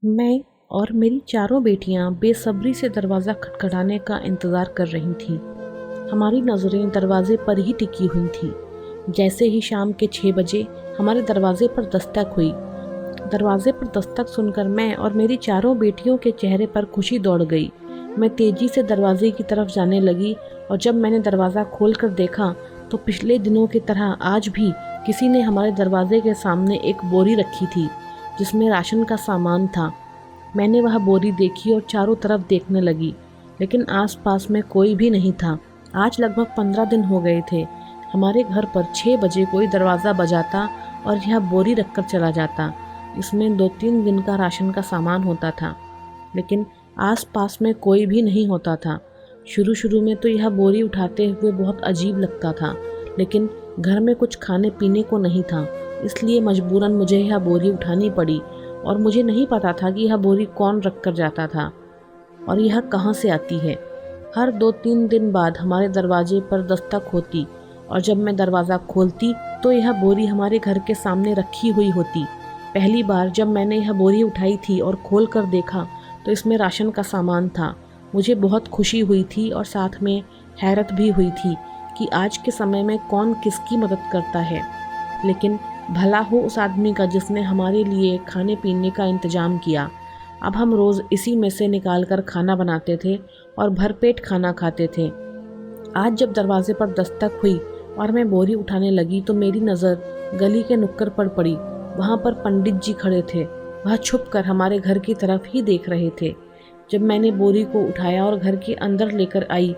मैं और मेरी चारों बेटियां बेसब्री से दरवाज़ा खटखटाने का इंतज़ार कर रही थीं। हमारी नज़रें दरवाजे पर ही टिकी हुई थीं। जैसे ही शाम के 6 बजे हमारे दरवाजे पर दस्तक हुई। दरवाजे पर दस्तक सुनकर मैं और मेरी चारों बेटियों के चेहरे पर खुशी दौड़ गई। मैं तेज़ी से दरवाजे की तरफ जाने लगी और जब मैंने दरवाज़ा खोलकर देखा तो पिछले दिनों की तरह आज भी किसी ने हमारे दरवाजे के सामने एक बोरी रखी थी जिसमें राशन का सामान था। मैंने वह बोरी देखी और चारों तरफ देखने लगी, लेकिन आसपास में कोई भी नहीं था। आज लगभग 15 दिन हो गए थे। हमारे घर पर 6 बजे कोई दरवाज़ा बजाता और यह बोरी रखकर चला जाता। इसमें 2-3 दिन का राशन का सामान होता था, लेकिन आसपास में कोई भी नहीं होता था। शुरू शुरू में तो यह बोरी उठाते हुए बहुत अजीब लगता था, लेकिन घर में कुछ खाने पीने को नहीं था, इसलिए मजबूरन मुझे यह बोरी उठानी पड़ी और मुझे नहीं पता था कि यह बोरी कौन रख कर जाता था और यह कहाँ से आती है। हर 2-3 दिन बाद हमारे दरवाजे पर दस्तक होती और जब मैं दरवाज़ा खोलती तो यह बोरी हमारे घर के सामने रखी हुई होती। पहली बार जब मैंने यह बोरी उठाई थी और खोल कर देखा तो इसमें राशन का सामान था। मुझे बहुत खुशी हुई थी और साथ में हैरत भी हुई थी कि आज के समय में कौन किसकी मदद करता है। लेकिन भला हो उस आदमी का जिसने हमारे लिए खाने पीने का इंतज़ाम किया। अब हम रोज़ इसी में से निकाल कर खाना बनाते थे और भरपेट खाना खाते थे। आज जब दरवाजे पर दस्तक हुई और मैं बोरी उठाने लगी तो मेरी नज़र गली के नुक्कड़ पर पड़ी। वहाँ पर पंडित जी खड़े थे। वह छुप कर हमारे घर की तरफ ही देख रहे थे। जब मैंने बोरी को उठाया और घर के अंदर लेकर आई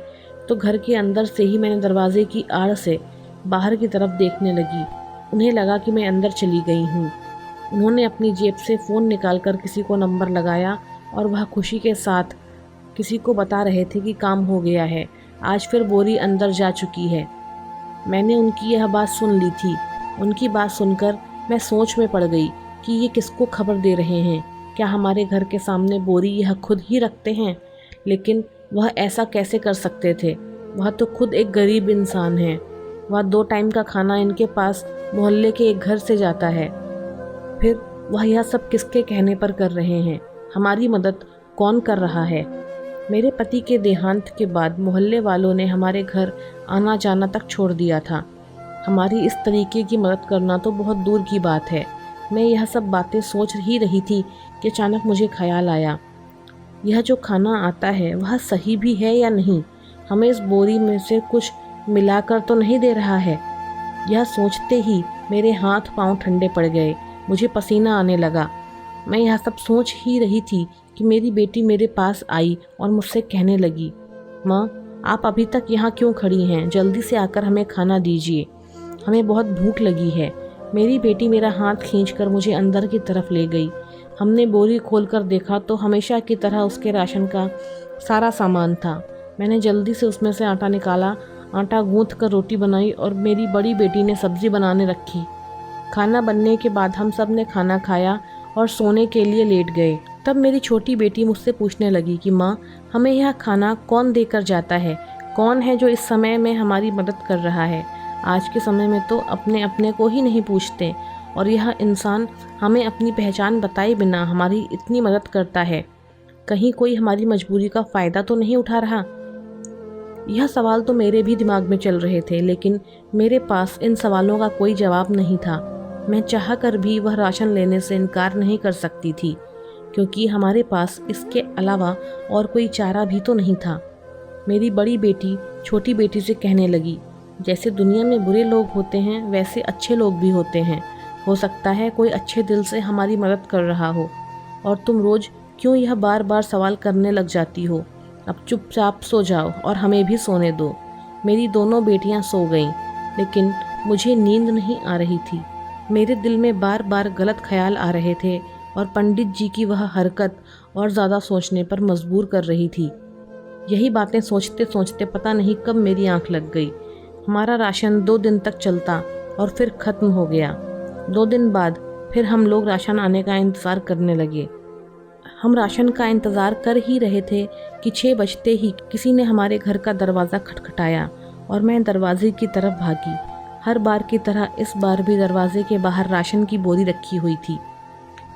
तो घर के अंदर से ही मैंने दरवाजे की आड़ से बाहर की तरफ देखने लगी। उन्हें लगा कि मैं अंदर चली गई हूँ। उन्होंने अपनी जेब से फ़ोन निकालकर किसी को नंबर लगाया और वह खुशी के साथ किसी को बता रहे थे कि काम हो गया है, आज फिर बोरी अंदर जा चुकी है। मैंने उनकी यह बात सुन ली थी। उनकी बात सुनकर मैं सोच में पड़ गई कि ये किसको खबर दे रहे हैं। क्या हमारे घर के सामने बोरी यह खुद ही रखते हैं? लेकिन वह ऐसा कैसे कर सकते थे? वह तो खुद एक गरीब इंसान है। वह 2 टाइम का खाना इनके पास मोहल्ले के एक घर से जाता है। फिर वह यह सब किसके कहने पर कर रहे हैं? हमारी मदद कौन कर रहा है? मेरे पति के देहांत के बाद मोहल्ले वालों ने हमारे घर आना जाना तक छोड़ दिया था। हमारी इस तरीके की मदद करना तो बहुत दूर की बात है। मैं यह सब बातें सोच ही रही थी कि अचानक मुझे ख्याल आया, यह जो खाना आता है वह सही भी है या नहीं? हमें इस बोरी में से कुछ मिलाकर तो नहीं दे रहा है? यह सोचते ही मेरे हाथ पांव ठंडे पड़ गए। मुझे पसीना आने लगा। मैं यह सब सोच ही रही थी कि मेरी बेटी मेरे पास आई और मुझसे कहने लगी, माँ, आप अभी तक यहाँ क्यों खड़ी हैं? जल्दी से आकर हमें खाना दीजिए, हमें बहुत भूख लगी है। मेरी बेटी मेरा हाथ खींचकर मुझे अंदर की तरफ ले गई। हमने बोरी खोलकर देखा तो हमेशा की तरह उसके राशन का सारा सामान था। मैंने जल्दी से उसमें से आटा निकाला, आटा गूंथ कर रोटी बनाई और मेरी बड़ी बेटी ने सब्ज़ी बनाने रखी। खाना बनने के बाद हम सब ने खाना खाया और सोने के लिए लेट गए। तब मेरी छोटी बेटी मुझसे पूछने लगी कि माँ, हमें यह खाना कौन देकर जाता है? कौन है जो इस समय में हमारी मदद कर रहा है? आज के समय में तो अपने अपने को ही नहीं पूछते और यह इंसान हमें अपनी पहचान बताए बिना हमारी इतनी मदद करता है। कहीं कोई हमारी मजबूरी का फ़ायदा तो नहीं उठा रहा? यह सवाल तो मेरे भी दिमाग में चल रहे थे, लेकिन मेरे पास इन सवालों का कोई जवाब नहीं था। मैं चाह कर भी वह राशन लेने से इनकार नहीं कर सकती थी, क्योंकि हमारे पास इसके अलावा और कोई चारा भी तो नहीं था। मेरी बड़ी बेटी छोटी बेटी से कहने लगी, जैसे दुनिया में बुरे लोग होते हैं वैसे अच्छे लोग भी होते हैं। हो सकता है कोई अच्छे दिल से हमारी मदद कर रहा हो, और तुम रोज़ क्यों यह बार बार सवाल करने लग जाती हो? अब चुपचाप सो जाओ और हमें भी सोने दो। मेरी दोनों बेटियां सो गईं, लेकिन मुझे नींद नहीं आ रही थी। मेरे दिल में बार बार गलत ख्याल आ रहे थे और पंडित जी की वह हरकत और ज़्यादा सोचने पर मजबूर कर रही थी। यही बातें सोचते सोचते पता नहीं कब मेरी आंख लग गई। हमारा राशन 2 दिन तक चलता और फिर ख़त्म हो गया। 2 दिन बाद फिर हम लोग राशन आने का इंतज़ार करने लगे। हम राशन का इंतज़ार कर ही रहे थे कि 6 बजते ही किसी ने हमारे घर का दरवाज़ा खटखटाया और मैं दरवाजे की तरफ भागी। हर बार की तरह इस बार भी दरवाजे के बाहर राशन की बोरी रखी हुई थी।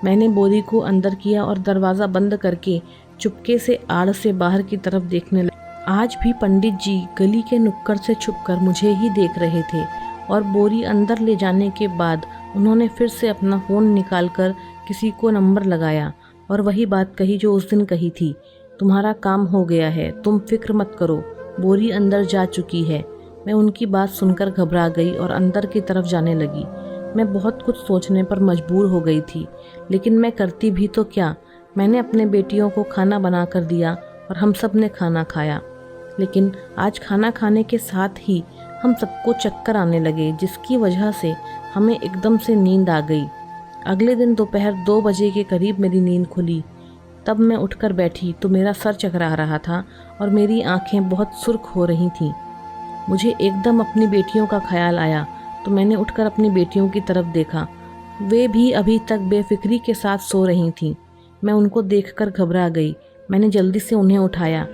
मैंने बोरी को अंदर किया और दरवाज़ा बंद करके चुपके से आड़ से बाहर की तरफ देखने लगा। आज भी पंडित जी गली के नुक्कड़ से छुपकर मुझे ही देख रहे थे और बोरी अंदर ले जाने के बाद उन्होंने फिर से अपना फ़ोन निकालकर किसी को नंबर लगाया और वही बात कही जो उस दिन कही थी, तुम्हारा काम हो गया है, तुम फिक्र मत करो, बोरी अंदर जा चुकी है। मैं उनकी बात सुनकर घबरा गई और अंदर की तरफ जाने लगी। मैं बहुत कुछ सोचने पर मजबूर हो गई थी, लेकिन मैं करती भी तो क्या। मैंने अपने बेटियों को खाना बना कर दिया और हम सब ने खाना खाया, लेकिन आज खाना खाने के साथ ही हम सबको चक्कर आने लगे, जिसकी वजह से हमें एकदम से नींद आ गई। अगले दिन दोपहर 2 बजे के करीब मेरी नींद खुली। तब मैं उठकर बैठी तो मेरा सर चकरा रहा था और मेरी आंखें बहुत सुर्ख हो रही थीं। मुझे एकदम अपनी बेटियों का ख्याल आया तो मैंने उठकर अपनी बेटियों की तरफ देखा। वे भी अभी तक बेफिक्री के साथ सो रही थीं। मैं उनको देखकर घबरा गई। मैंने जल्दी से उन्हें उठाया।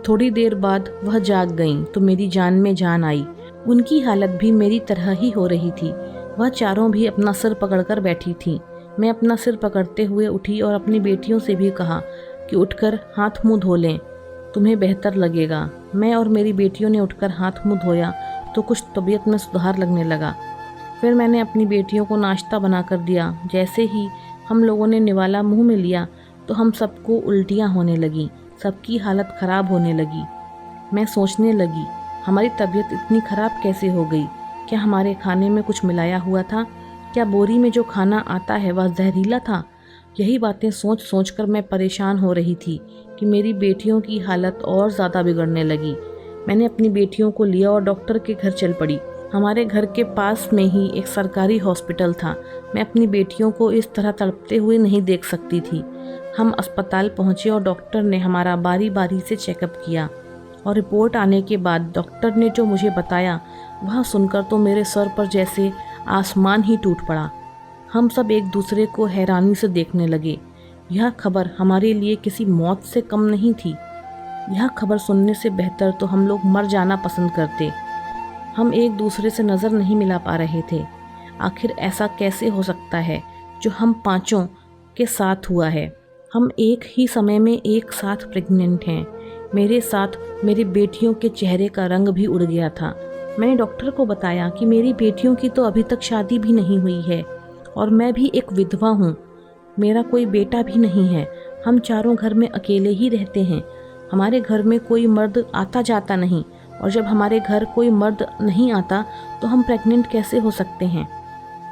थोड़ी देर बाद वह जाग गईं तो मेरी जान में जान आई। उनकी हालत भी मेरी तरह ही हो रही थी। वह चारों भी अपना सिर पकड़कर बैठी थीं। मैं अपना सिर पकड़ते हुए उठी और अपनी बेटियों से भी कहा कि उठकर हाथ मुंह धो लें, तुम्हें बेहतर लगेगा। मैं और मेरी बेटियों ने उठकर हाथ मुंह धोया तो कुछ तबीयत में सुधार लगने लगा। फिर मैंने अपनी बेटियों को नाश्ता बना कर दिया। जैसे ही हम लोगों ने निवाला मुंह में लिया तो हम सबको उल्टियाँ होने लगीं, सबकी हालत ख़राब होने लगी। मैं सोचने लगी, हमारी तबीयत इतनी ख़राब कैसे हो गई? क्या हमारे खाने में कुछ मिलाया हुआ था? क्या बोरी में जो खाना आता है वह जहरीला था? यही बातें सोच सोच कर मैं परेशान हो रही थी कि मेरी बेटियों की हालत और ज़्यादा बिगड़ने लगी। मैंने अपनी बेटियों को लिया और डॉक्टर के घर चल पड़ी। हमारे घर के पास में ही एक सरकारी हॉस्पिटल था। मैं अपनी बेटियों को इस तरह तड़पते हुए नहीं देख सकती थी। हम अस्पताल पहुँचे और डॉक्टर ने हमारा बारी बारी से चेकअप किया और रिपोर्ट आने के बाद डॉक्टर ने जो मुझे बताया वह सुनकर तो मेरे सर पर जैसे आसमान ही टूट पड़ा। हम सब एक दूसरे को हैरानी से देखने लगे। यह खबर हमारे लिए किसी मौत से कम नहीं थी। यह खबर सुनने से बेहतर तो हम लोग मर जाना पसंद करते। हम एक दूसरे से नज़र नहीं मिला पा रहे थे। आखिर ऐसा कैसे हो सकता है जो हम पांचों के साथ हुआ है? हम एक ही समय में एक साथ प्रेग्नेंट हैं। मेरे साथ मेरी बेटियों के चेहरे का रंग भी उड़ गया था। मैंने डॉक्टर को बताया कि मेरी बेटियों की तो अभी तक शादी भी नहीं हुई है और मैं भी एक विधवा हूँ। मेरा कोई बेटा भी नहीं है। हम चारों घर में अकेले ही रहते हैं। हमारे घर में कोई मर्द आता जाता नहीं, और जब हमारे घर कोई मर्द नहीं आता तो हम प्रेग्नेंट कैसे हो सकते हैं?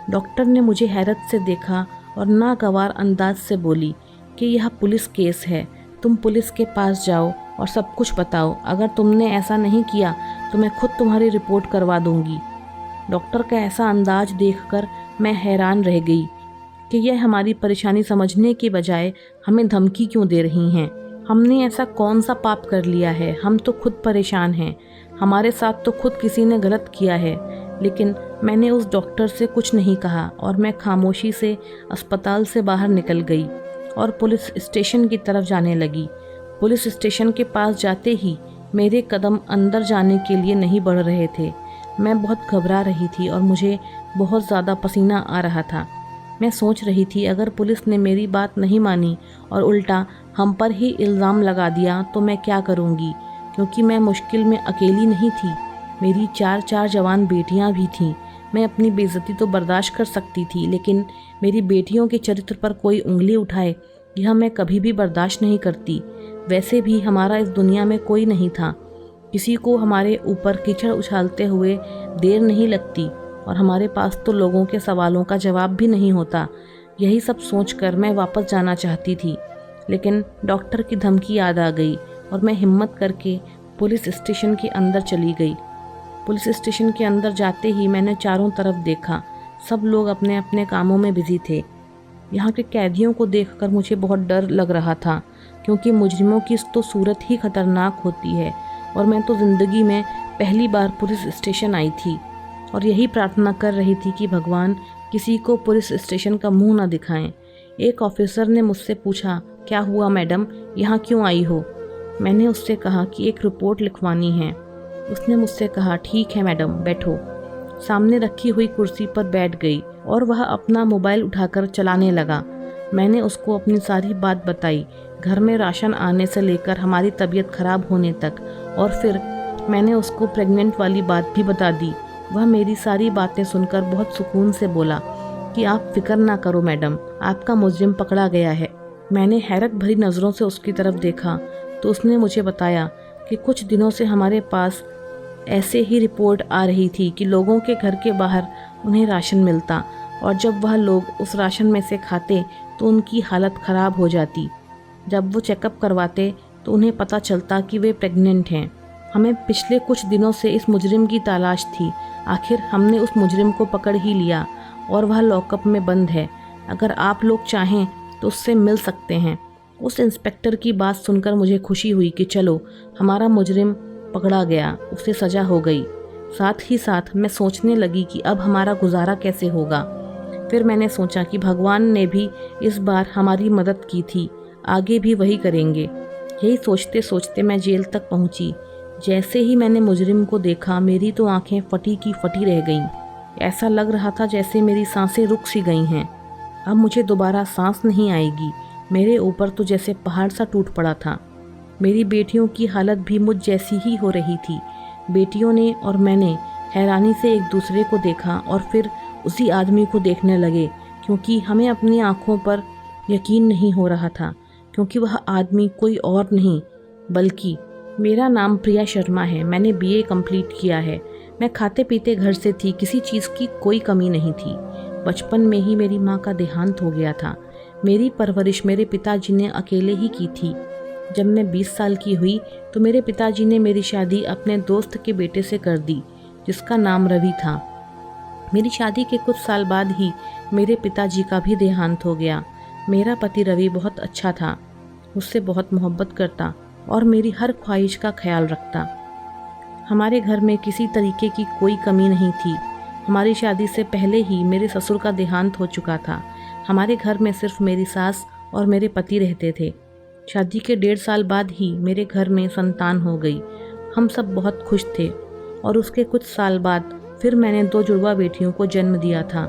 डॉक्टर ने मुझे हैरत से देखा और नागवार अंदाज से बोली कि यह पुलिस केस है, तुम पुलिस के पास जाओ और सब कुछ बताओ। अगर तुमने ऐसा नहीं किया तो मैं खुद तुम्हारी रिपोर्ट करवा दूंगी। डॉक्टर का ऐसा अंदाज देखकर मैं हैरान रह गई कि यह हमारी परेशानी समझने के बजाय हमें धमकी क्यों दे रही हैं। हमने ऐसा कौन सा पाप कर लिया है? हम तो खुद परेशान हैं। हमारे साथ तो खुद किसी ने गलत किया है। लेकिन मैंने उस डॉक्टर से कुछ नहीं कहा और मैं खामोशी से अस्पताल से बाहर निकल गई और पुलिस स्टेशन की तरफ जाने लगी। पुलिस स्टेशन के पास जाते ही मेरे कदम अंदर जाने के लिए नहीं बढ़ रहे थे। मैं बहुत घबरा रही थी और मुझे बहुत ज़्यादा पसीना आ रहा था। मैं सोच रही थी अगर पुलिस ने मेरी बात नहीं मानी और उल्टा हम पर ही इल्ज़ाम लगा दिया तो मैं क्या करूँगी, क्योंकि मैं मुश्किल में अकेली नहीं थी। मेरी 4 जवान बेटियाँ भी थीं। मैं अपनी बेइज्जती तो बर्दाश्त कर सकती थी, लेकिन मेरी बेटियों के चरित्र पर कोई उंगली उठाए यह मैं कभी भी बर्दाश्त नहीं करती। वैसे भी हमारा इस दुनिया में कोई नहीं था। किसी को हमारे ऊपर कीचड़ उछालते हुए देर नहीं लगती और हमारे पास तो लोगों के सवालों का जवाब भी नहीं होता। यही सब सोचकर मैं वापस जाना चाहती थी, लेकिन डॉक्टर की धमकी याद आ गई और मैं हिम्मत करके पुलिस स्टेशन के अंदर चली गई। पुलिस स्टेशन के अंदर जाते ही मैंने चारों तरफ देखा। सब लोग अपने अपने कामों में बिजी थे। यहाँ के कैदियों को देखकर मुझे बहुत डर लग रहा था, क्योंकि मुजरिमों की तो सूरत ही खतरनाक होती है और मैं तो ज़िंदगी में पहली बार पुलिस स्टेशन आई थी और यही प्रार्थना कर रही थी कि भगवान किसी को पुलिस स्टेशन का मुंह ना दिखाएं। एक ऑफिसर ने मुझसे पूछा, क्या हुआ मैडम, यहाँ क्यों आई हो? मैंने उससे कहा कि एक रिपोर्ट लिखवानी है। उसने मुझसे कहा, ठीक है मैडम, बैठो। सामने रखी हुई कुर्सी पर बैठ गई और वह अपना मोबाइल उठाकर चलाने लगा। मैंने उसको अपनी सारी बात बताई, घर में राशन आने से लेकर हमारी तबीयत खराब होने तक, और फिर मैंने उसको प्रेग्नेंट वाली बात भी बता दी। वह मेरी सारी बातें सुनकर बहुत सुकून से बोला कि आप फिक्र ना करो मैडम, आपका मुजरिम पकड़ा गया है। मैंने हैरत भरी नज़रों से उसकी तरफ देखा तो उसने मुझे बताया कि कुछ दिनों से हमारे पास ऐसे ही रिपोर्ट आ रही थी कि लोगों के घर के बाहर उन्हें राशन मिलता और जब वह लोग उस राशन में से खाते तो उनकी हालत ख़राब हो जाती। जब वो चेकअप करवाते तो उन्हें पता चलता कि वे प्रेग्नेंट हैं। हमें पिछले कुछ दिनों से इस मुजरिम की तलाश थी। आखिर हमने उस मुजरिम को पकड़ ही लिया और वह लॉकअप में बंद है। अगर आप लोग चाहें तो उससे मिल सकते हैं। उस इंस्पेक्टर की बात सुनकर मुझे खुशी हुई कि चलो, हमारा मुजरिम पकड़ा गया, उसे सज़ा हो गई। साथ ही साथ मैं सोचने लगी कि अब हमारा गुजारा कैसे होगा। फिर मैंने सोचा कि भगवान ने भी इस बार हमारी मदद की थी, आगे भी वही करेंगे। यही सोचते सोचते मैं जेल तक पहुंची। जैसे ही मैंने मुजरिम को देखा, मेरी तो आंखें फटी की फटी रह गईं। ऐसा लग रहा था जैसे मेरी सांसें रुक सी गई हैं। अब मुझे दोबारा सांस नहीं आएगी। मेरे ऊपर तो जैसे पहाड़ सा टूट पड़ा था। मेरी बेटियों की हालत भी मुझ जैसी ही हो रही थी। बेटियों ने और मैंने हैरानी से एक दूसरे को देखा और फिर उसी आदमी को देखने लगे, क्योंकि हमें अपनी आंखों पर यकीन नहीं हो रहा था, क्योंकि वह आदमी कोई और नहीं बल्कि मेरा नाम प्रिया शर्मा है। मैंने बीए कंप्लीट किया है। मैं खाते पीते घर से थी, किसी चीज़ की कोई कमी नहीं थी। बचपन में ही मेरी माँ का देहांत हो गया था। मेरी परवरिश मेरे पिताजी ने अकेले ही की थी। जब मैं 20 साल की हुई तो मेरे पिताजी ने मेरी शादी अपने दोस्त के बेटे से कर दी, जिसका नाम रवि था। मेरी शादी के कुछ साल बाद ही मेरे पिताजी का भी देहांत हो गया। मेरा पति रवि बहुत अच्छा था, मुझसे बहुत मोहब्बत करता और मेरी हर ख्वाहिश का ख्याल रखता। हमारे घर में किसी तरीके की कोई कमी नहीं थी। हमारी शादी से पहले ही मेरे ससुर का देहांत हो चुका था। हमारे घर में सिर्फ मेरी सास और मेरे पति रहते थे। शादी के 1.5 साल बाद ही मेरे घर में संतान हो गई। हम सब बहुत खुश थे और उसके कुछ साल बाद फिर मैंने 2 जुड़वा बेटियों को जन्म दिया था।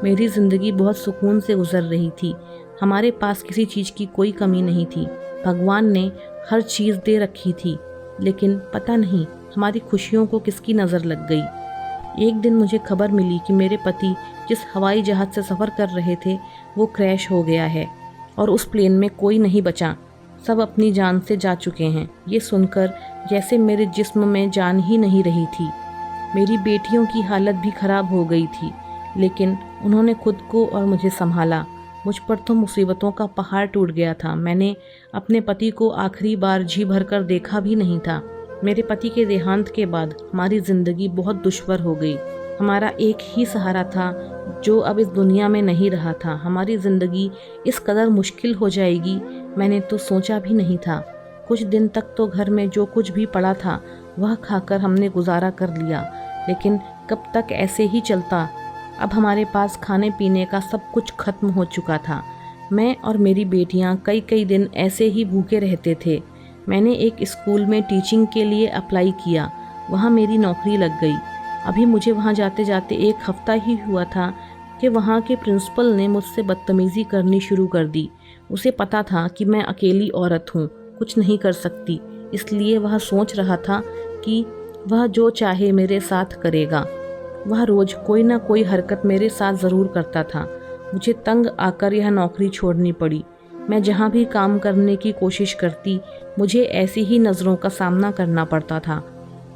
मेरी ज़िंदगी बहुत सुकून से गुजर रही थी। हमारे पास किसी चीज़ की कोई कमी नहीं थी। भगवान ने हर चीज़ दे रखी थी, लेकिन पता नहीं हमारी खुशियों को किसकी नज़र लग गई। एक दिन मुझे खबर मिली कि मेरे पति जिस हवाई जहाज़ से सफ़र कर रहे थे वो क्रैश हो गया है और उस प्लेन में कोई नहीं बचा। सब अपनी जान से जा चुके हैं। ये सुनकर जैसे मेरे जिस्म में जान ही नहीं रही थी। मेरी बेटियों की हालत भी ख़राब हो गई थी, लेकिन उन्होंने खुद को और मुझे संभाला। मुझ पर तो मुसीबतों का पहाड़ टूट गया था। मैंने अपने पति को आखिरी बार जी भरकर देखा भी नहीं था। मेरे पति के देहांत के बाद हमारी ज़िंदगी बहुत दुश्वार हो गई। हमारा एक ही सहारा था जो अब इस दुनिया में नहीं रहा था। हमारी ज़िंदगी इस कदर मुश्किल हो जाएगी मैंने तो सोचा भी नहीं था। कुछ दिन तक तो घर में जो कुछ भी पड़ा था वह खाकर हमने गुजारा कर लिया, लेकिन कब तक ऐसे ही चलता। अब हमारे पास खाने पीने का सब कुछ खत्म हो चुका था। मैं और मेरी बेटियां कई कई दिन ऐसे ही भूखे रहते थे। मैंने एक स्कूल में टीचिंग के लिए अप्लाई किया, वहाँ मेरी नौकरी लग गई। अभी मुझे वहाँ जाते जाते 1 हफ्ता ही हुआ था कि वहाँ के प्रिंसिपल ने मुझसे बदतमीज़ी करनी शुरू कर दी। उसे पता था कि मैं अकेली औरत हूँ, कुछ नहीं कर सकती, इसलिए वह सोच रहा था कि वह जो चाहे मेरे साथ करेगा। वह रोज़ कोई ना कोई हरकत मेरे साथ ज़रूर करता था। मुझे तंग आकर यह नौकरी छोड़नी पड़ी। मैं जहाँ भी काम करने की कोशिश करती, मुझे ऐसी ही नज़रों का सामना करना पड़ता था।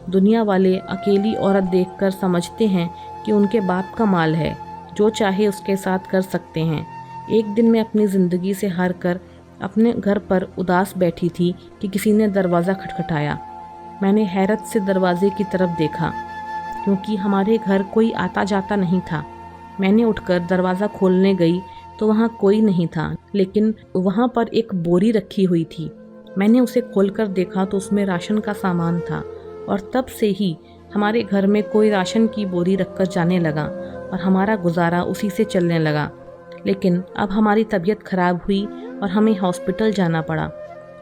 दुनिया वाले अकेली औरत देखकर समझते हैं कि उनके बाप का माल है, जो चाहे उसके साथ कर सकते हैं। एक दिन मैं अपनी ज़िंदगी से हार कर अपने घर पर उदास बैठी थी कि किसी ने दरवाज़ा खटखटाया। मैंने हैरत से दरवाजे की तरफ देखा, क्योंकि हमारे घर कोई आता जाता नहीं था। मैंने उठकर दरवाज़ा खोलने गई तो वहाँ कोई नहीं था, लेकिन वहाँ पर एक बोरी रखी हुई थी। मैंने उसे खोलकर देखा तो उसमें राशन का सामान था और तब से ही हमारे घर में कोई राशन की बोरी रखकर जाने लगा और हमारा गुजारा उसी से चलने लगा। लेकिन अब हमारी तबीयत ख़राब हुई और हमें हॉस्पिटल जाना पड़ा।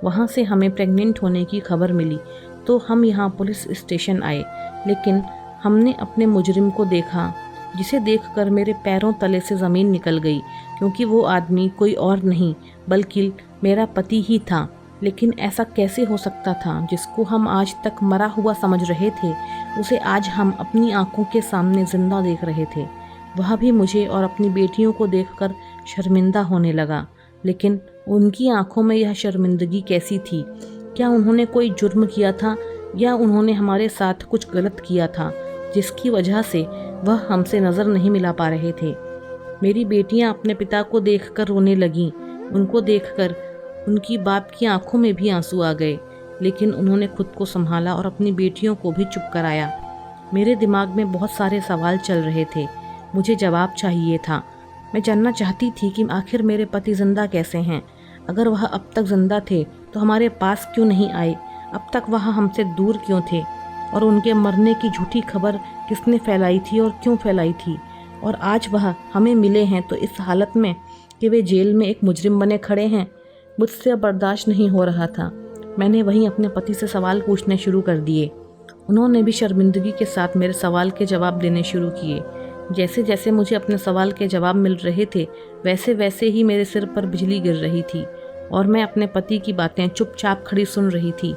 वहाँ से हमें प्रेग्नेंट होने की खबर मिली तो हम यहाँ पुलिस स्टेशन आए, लेकिन हमने अपने मुजरिम को देखा जिसे देखकर मेरे पैरों तले से ज़मीन निकल गई, क्योंकि वो आदमी कोई और नहीं बल्कि मेरा पति ही था। लेकिन ऐसा कैसे हो सकता था? जिसको हम आज तक मरा हुआ समझ रहे थे, उसे आज हम अपनी आंखों के सामने जिंदा देख रहे थे। वह भी मुझे और अपनी बेटियों को देखकर शर्मिंदा होने लगा। लेकिन उनकी आंखों में यह शर्मिंदगी कैसी थी? क्या उन्होंने कोई जुर्म किया था, या उन्होंने हमारे साथ कुछ गलत किया था जिसकी वजह से वह हमसे नज़र नहीं मिला पा रहे थे? मेरी बेटियां अपने पिता को देखकर रोने लगीं। उनको देखकर उनकी बाप की आंखों में भी आंसू आ गए, लेकिन उन्होंने खुद को संभाला और अपनी बेटियों को भी चुप कराया। मेरे दिमाग में बहुत सारे सवाल चल रहे थे। मुझे जवाब चाहिए था। मैं जानना चाहती थी कि आखिर मेरे पति जिंदा कैसे हैं। अगर वह अब तक जिंदा थे तो हमारे पास क्यों नहीं आए? अब तक वह हमसे दूर क्यों थे? और उनके मरने की झूठी खबर किसने फैलाई थी और क्यों फैलाई थी? और आज वह हमें मिले हैं तो इस हालत में कि वे जेल में एक मुजरिम बने खड़े हैं। मुझसे अब बर्दाश्त नहीं हो रहा था। मैंने वहीं अपने पति से सवाल पूछने शुरू कर दिए। उन्होंने भी शर्मिंदगी के साथ मेरे सवाल के जवाब देने शुरू किए। जैसे जैसे मुझे अपने सवाल के जवाब मिल रहे थे, वैसे वैसे ही मेरे सिर पर बिजली गिर रही थी और मैं अपने पति की बातें चुपचाप खड़ी सुन रही थी।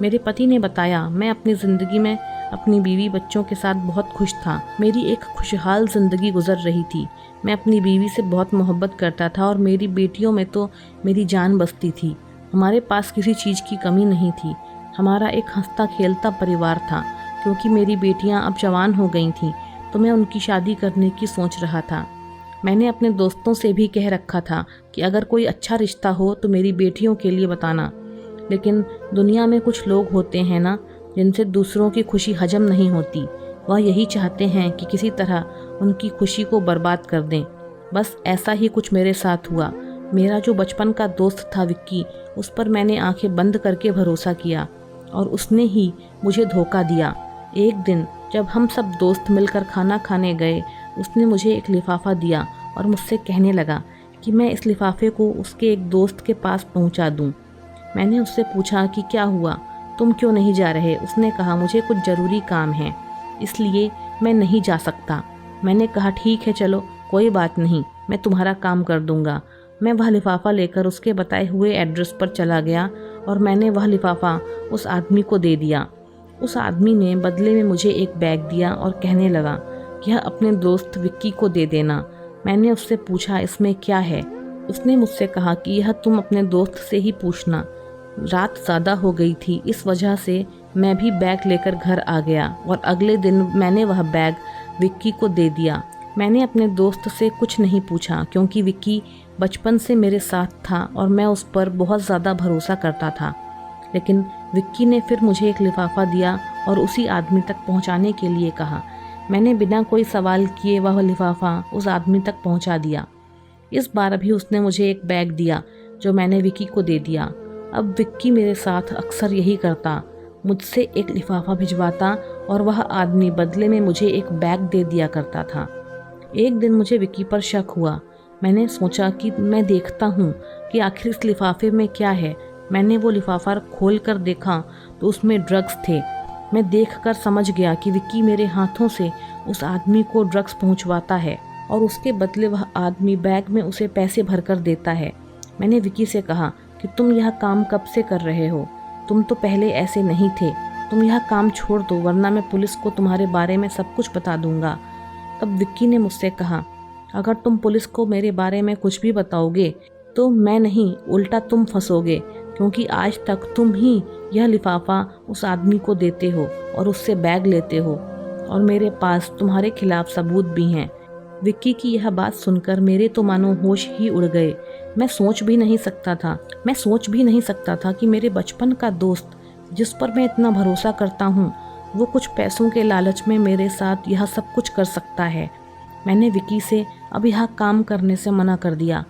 मेरे पति ने बताया, मैं अपनी ज़िंदगी में अपनी बीवी बच्चों के साथ बहुत खुश था। मेरी एक खुशहाल ज़िंदगी गुजर रही थी। मैं अपनी बीवी से बहुत मोहब्बत करता था और मेरी बेटियों में तो मेरी जान बसती थी। हमारे पास किसी चीज़ की कमी नहीं थी। हमारा एक हंसता खेलता परिवार था। क्योंकि मेरी बेटियां अब जवान हो गई थीं, तो मैं उनकी शादी करने की सोच रहा था। मैंने अपने दोस्तों से भी कह रखा था कि अगर कोई अच्छा रिश्ता हो तो मेरी बेटियों के लिए बताना। लेकिन दुनिया में कुछ लोग होते हैं ना, जिनसे दूसरों की खुशी हजम नहीं होती। वह यही चाहते हैं कि किसी तरह उनकी खुशी को बर्बाद कर दें। बस ऐसा ही कुछ मेरे साथ हुआ। मेरा जो बचपन का दोस्त था विक्की, उस पर मैंने आंखें बंद करके भरोसा किया और उसने ही मुझे धोखा दिया। एक दिन जब हम सब दोस्त मिलकर खाना खाने गए, उसने मुझे एक लिफाफा दिया और मुझसे कहने लगा कि मैं इस लिफाफे को उसके एक दोस्त के पास पहुंचा दूं। मैंने उससे पूछा कि क्या हुआ, तुम क्यों नहीं जा रहे? उसने कहा, मुझे कुछ ज़रूरी काम है, इसलिए मैं नहीं जा सकता। मैंने कहा, ठीक है, चलो कोई बात नहीं, मैं तुम्हारा काम कर दूंगा। मैं वह लिफाफा लेकर उसके बताए हुए एड्रेस पर चला गया और मैंने वह लिफाफा उस आदमी को दे दिया। उस आदमी ने बदले में मुझे एक बैग दिया और कहने लगा, यह अपने दोस्त विक्की को दे देना। मैंने उससे पूछा, इसमें क्या है? उसने मुझसे कहा कि यह तुम अपने दोस्त से ही पूछना। रात ज़्यादा हो गई थी, इस वजह से मैं भी बैग लेकर घर आ गया और अगले दिन मैंने वह बैग विक्की को दे दिया। मैंने अपने दोस्त से कुछ नहीं पूछा, क्योंकि विक्की बचपन से मेरे साथ था और मैं उस पर बहुत ज़्यादा भरोसा करता था। लेकिन विक्की ने फिर मुझे एक लिफाफा दिया और उसी आदमी तक पहुंचाने के लिए कहा। मैंने बिना कोई सवाल किए वह लिफाफा उस आदमी तक पहुंचा दिया। इस बार भी उसने मुझे एक बैग दिया जो मैंने विक्की को दे दिया। अब विक्की मेरे साथ अक्सर यही करता, मुझसे एक लिफाफा भिजवाता और वह आदमी बदले में मुझे एक बैग दे दिया करता था। एक दिन मुझे विक्की पर शक हुआ। मैंने सोचा कि मैं देखता हूँ कि आखिर इस लिफाफे में क्या है। मैंने वो लिफाफा खोल कर देखा तो उसमें ड्रग्स थे। मैं देखकर समझ गया कि विक्की मेरे हाथों से उस आदमी को ड्रग्स पहुँचवाता है और उसके बदले वह आदमी बैग में उसे पैसे भरकर देता है। मैंने विक्की से कहा कि तुम यह काम कब से कर रहे हो? तुम तो पहले ऐसे नहीं थे। तुम यह काम छोड़ दो, वरना मैं पुलिस को तुम्हारे बारे में सब कुछ बता दूंगा। तब विक्की ने मुझसे कहा, अगर तुम पुलिस को मेरे बारे में कुछ भी बताओगे तो मैं नहीं, उल्टा तुम फंसोगे, क्योंकि आज तक तुम ही यह लिफाफा उस आदमी को देते हो और उससे बैग लेते हो और मेरे पास तुम्हारे खिलाफ सबूत भी हैं। विक्की की यह बात सुनकर मेरे तो मानो होश ही उड़ गए। मैं सोच भी नहीं सकता था कि मेरे बचपन का दोस्त, जिस पर मैं इतना भरोसा करता हूँ, वो कुछ पैसों के लालच में मेरे साथ यह सब कुछ कर सकता है। मैंने विक्की से अब यह काम करने से मना कर दिया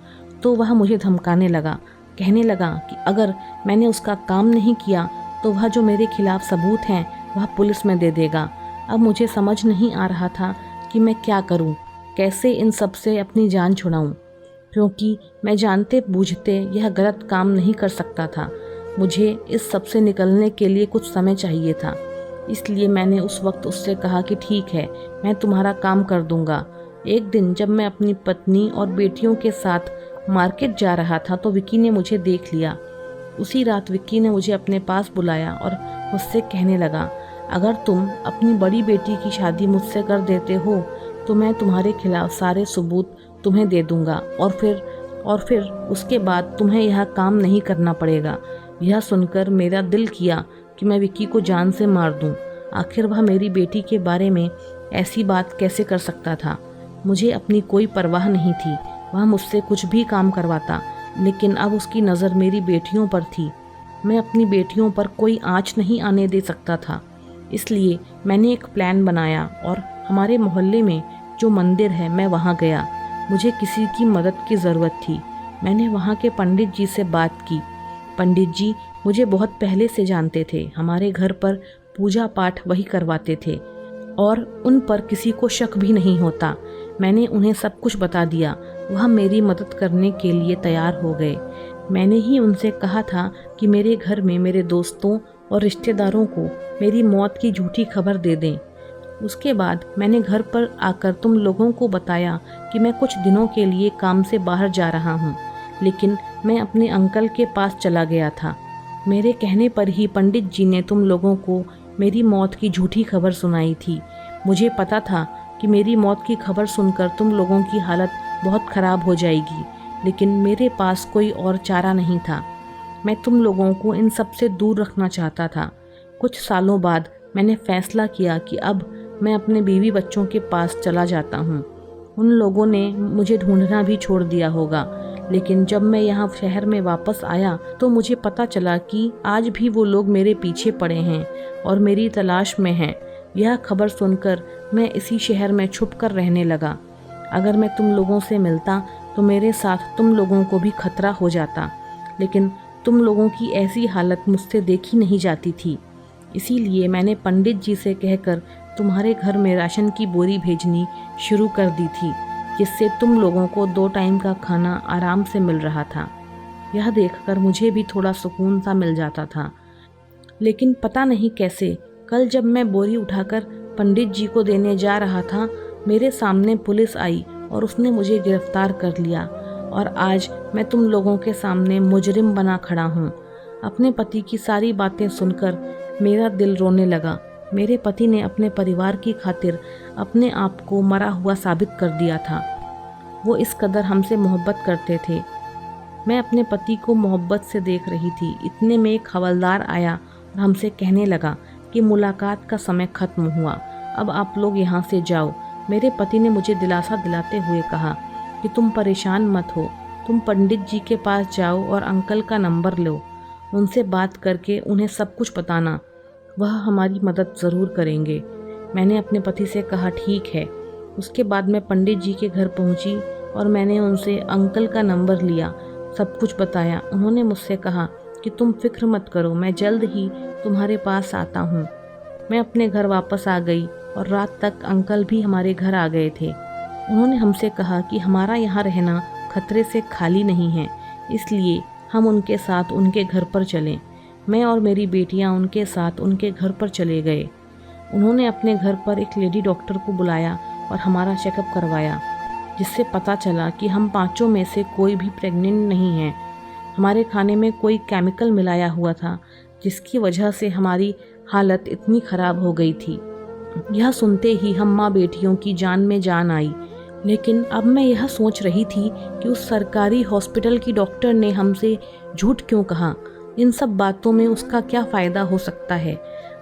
तो वह मुझे धमकाने लगा। कहने लगा कि अगर मैंने उसका काम नहीं किया तो वह जो मेरे खिलाफ सबूत हैं वह पुलिस में दे देगा। अब मुझे समझ नहीं आ रहा था कि मैं क्या करूं, कैसे इन सब से अपनी जान छुड़ाऊं, क्योंकि मैं जानते बूझते यह गलत काम नहीं कर सकता था। मुझे इस सब से निकलने के लिए कुछ समय चाहिए था। इसलिए मैंने उस वक्त उससे कहा कि ठीक है, मैं तुम्हारा काम कर दूंगा। एक दिन जब मैं अपनी पत्नी और बेटियों के साथ मार्केट जा रहा था तो विक्की ने मुझे देख लिया। उसी रात विक्की ने मुझे अपने पास बुलाया और मुझसे कहने लगा, अगर तुम अपनी बड़ी बेटी की शादी मुझसे कर देते हो तो मैं तुम्हारे खिलाफ सारे सबूत तुम्हें दे दूंगा और फिर उसके बाद तुम्हें यह काम नहीं करना पड़ेगा। यह सुनकर मेरा दिल किया कि मैं विक्की को जान से मार दूं। आखिर वह मेरी बेटी के बारे में ऐसी बात कैसे कर सकता था। मुझे अपनी कोई परवाह नहीं थी, वह मुझसे कुछ भी काम करवाता, लेकिन अब उसकी नज़र मेरी बेटियों पर थी। मैं अपनी बेटियों पर कोई आँच नहीं आने दे सकता था। इसलिए मैंने एक प्लान बनाया और हमारे मोहल्ले में जो मंदिर है मैं वहाँ गया। मुझे किसी की मदद की ज़रूरत थी। मैंने वहाँ के पंडित जी से बात की। पंडित जी मुझे बहुत पहले से जानते थे। हमारे घर पर पूजा पाठ वही करवाते थे और उन पर किसी को शक भी नहीं होता। मैंने उन्हें सब कुछ बता दिया। वह मेरी मदद करने के लिए तैयार हो गए। मैंने ही उनसे कहा था कि मेरे घर में मेरे दोस्तों और रिश्तेदारों को मेरी मौत की झूठी खबर दे दें। उसके बाद मैंने घर पर आकर तुम लोगों को बताया कि मैं कुछ दिनों के लिए काम से बाहर जा रहा हूँ, लेकिन मैं अपने अंकल के पास चला गया था। मेरे कहने पर ही पंडित जी ने तुम लोगों को मेरी मौत की झूठी खबर सुनाई थी। मुझे पता था कि मेरी मौत की खबर सुनकर तुम लोगों की हालत बहुत ख़राब हो जाएगी, लेकिन मेरे पास कोई और चारा नहीं था। मैं तुम लोगों को इन सब से दूर रखना चाहता था। कुछ सालों बाद मैंने फैसला किया कि अब मैं अपने बीवी बच्चों के पास चला जाता हूँ। उन लोगों ने मुझे ढूंढना भी छोड़ दिया होगा, लेकिन जब मैं यहाँ शहर में वापस आया तो मुझे पता चला कि आज भी वो लोग मेरे पीछे पड़े हैं और मेरी तलाश में हैं। यह खबर सुनकर मैं इसी शहर में छुप कर रहने लगा। अगर मैं तुम लोगों से मिलता तो मेरे साथ तुम लोगों को भी खतरा हो जाता, लेकिन तुम लोगों की ऐसी हालत मुझसे देखी नहीं जाती थी। इसीलिए मैंने पंडित जी से कहकर तुम्हारे घर में राशन की बोरी भेजनी शुरू कर दी थी, जिससे तुम लोगों को 2 टाइम का खाना आराम से मिल रहा था। यह देखकर मुझे भी थोड़ा सुकून सा मिल जाता था। लेकिन पता नहीं कैसे कल जब मैं बोरी उठाकर पंडित जी को देने जा रहा था, मेरे सामने पुलिस आई और उसने मुझे गिरफ्तार कर लिया और आज मैं तुम लोगों के सामने मुजरिम बना खड़ा हूँ। अपने पति की सारी बातें सुनकर मेरा दिल रोने लगा। मेरे पति ने अपने परिवार की खातिर अपने आप को मरा हुआ साबित कर दिया था। वो इस कदर हमसे मोहब्बत करते थे। मैं अपने पति को मोहब्बत से देख रही थी। इतने में एक हवलदार आया और हमसे कहने लगा कि मुलाकात का समय खत्म हुआ, अब आप लोग यहाँ से जाओ। मेरे पति ने मुझे दिलासा दिलाते हुए कहा कि तुम परेशान मत हो, तुम पंडित जी के पास जाओ और अंकल का नंबर लो, उनसे बात करके उन्हें सब कुछ बताना, वह हमारी मदद ज़रूर करेंगे। मैंने अपने पति से कहा ठीक है। उसके बाद मैं पंडित जी के घर पहुंची और मैंने उनसे अंकल का नंबर लिया, सब कुछ बताया। उन्होंने मुझसे कहा कि तुम फिक्र मत करो, मैं जल्द ही तुम्हारे पास आता हूँ। मैं अपने घर वापस आ गई और रात तक अंकल भी हमारे घर आ गए थे। उन्होंने हमसे कहा कि हमारा यहाँ रहना खतरे से खाली नहीं है, इसलिए हम उनके साथ उनके घर पर चलें। मैं और मेरी बेटियाँ उनके साथ उनके घर पर चले गए। उन्होंने अपने घर पर एक लेडी डॉक्टर को बुलाया और हमारा चेकअप करवाया, जिससे पता चला कि हम 5 में से कोई भी प्रेग्नेंट नहीं है। हमारे खाने में कोई केमिकल मिलाया हुआ था, जिसकी वजह से हमारी हालत इतनी ख़राब हो गई थी। यह सुनते ही हम माँ बेटियों की जान में जान आई। लेकिन अब मैं यह सोच रही थी कि उस सरकारी हॉस्पिटल की डॉक्टर ने हमसे झूठ क्यों कहा। इन सब बातों में उसका क्या फ़ायदा हो सकता है।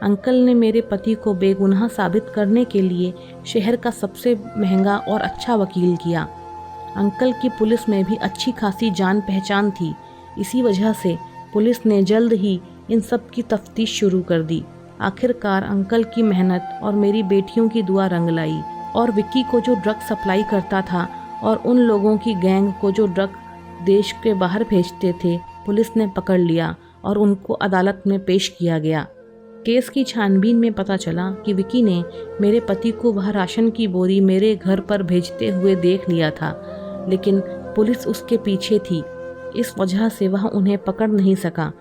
अंकल ने मेरे पति को बेगुनाह साबित करने के लिए शहर का सबसे महंगा और अच्छा वकील किया। अंकल की पुलिस में भी अच्छी खासी जान पहचान थी। इसी वजह से पुलिस ने जल्द ही इन सब की तफ्तीश शुरू कर दी। आखिरकार अंकल की मेहनत और मेरी बेटियों की दुआ रंग लाई और विक्की को जो ड्रग सप्लाई करता था और उन लोगों की गैंग को जो ड्रग देश के बाहर भेजते थे, पुलिस ने पकड़ लिया और उनको अदालत में पेश किया गया। केस की छानबीन में पता चला कि विक्की ने मेरे पति को वह राशन की बोरी मेरे घर पर भेजते हुए देख लिया था, लेकिन पुलिस उसके पीछे थी। इस वजह से वह उन्हें पकड़ नहीं सका।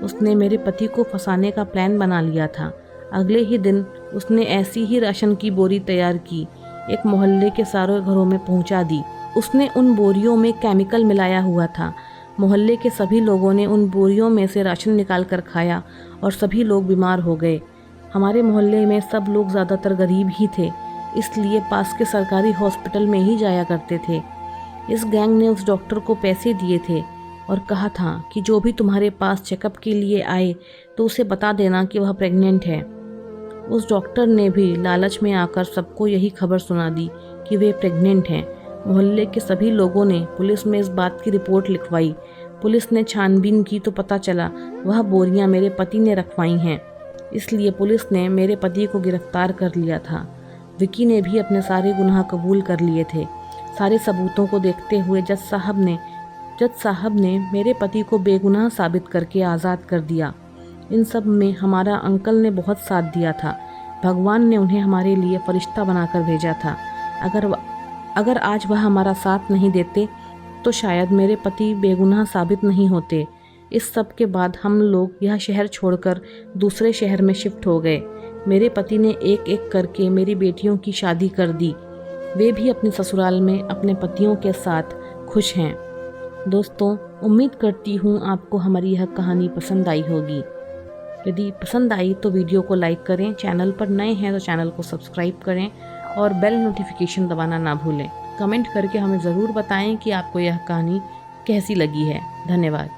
उसने मेरे पति को फंसाने का प्लान बना लिया था। अगले ही दिन उसने ऐसी ही राशन की बोरी तैयार की, एक मोहल्ले के सारे घरों में पहुंचा दी। उसने उन बोरियों में केमिकल मिलाया हुआ था। मोहल्ले के सभी लोगों ने उन बोरियों में से राशन निकाल कर खाया और सभी लोग बीमार हो गए। हमारे मोहल्ले में सब लोग ज़्यादातर गरीब ही थे, इसलिए पास के सरकारी हॉस्पिटल में ही जाया करते थे। इस गैंग ने उस डॉक्टर को पैसे दिए थे और कहा था कि जो भी तुम्हारे पास चेकअप के लिए आए तो उसे बता देना कि वह प्रेग्नेंट है। उस डॉक्टर ने भी लालच में आकर सबको यही खबर सुना दी कि वे प्रेग्नेंट हैं। मोहल्ले के सभी लोगों ने पुलिस में इस बात की रिपोर्ट लिखवाई। पुलिस ने छानबीन की तो पता चला वह बोरियां मेरे पति ने रखवाई हैं। इसलिए पुलिस ने मेरे पति को गिरफ्तार कर लिया था। विकी ने भी अपने सारे गुनाह कबूल कर लिए थे। सारे सबूतों को देखते हुए जज साहब ने मेरे पति को बेगुनाह साबित करके आज़ाद कर दिया। इन सब में हमारा अंकल ने बहुत साथ दिया था। भगवान ने उन्हें हमारे लिए फरिश्ता बनाकर भेजा था। अगर आज वह हमारा साथ नहीं देते तो शायद मेरे पति बेगुनाह साबित नहीं होते। इस सब के बाद हम लोग यह शहर छोड़कर दूसरे शहर में शिफ्ट हो गए। मेरे पति ने एक एक करके मेरी बेटियों की शादी कर दी। वे भी अपने ससुराल में अपने पतियों के साथ खुश हैं। दोस्तों, उम्मीद करती हूँ आपको हमारी यह कहानी पसंद आई होगी। यदि पसंद आई तो वीडियो को लाइक करें, चैनल पर नए हैं तो चैनल को सब्सक्राइब करें और बेल नोटिफिकेशन दबाना ना भूलें। कमेंट करके हमें ज़रूर बताएं कि आपको यह कहानी कैसी लगी है। धन्यवाद।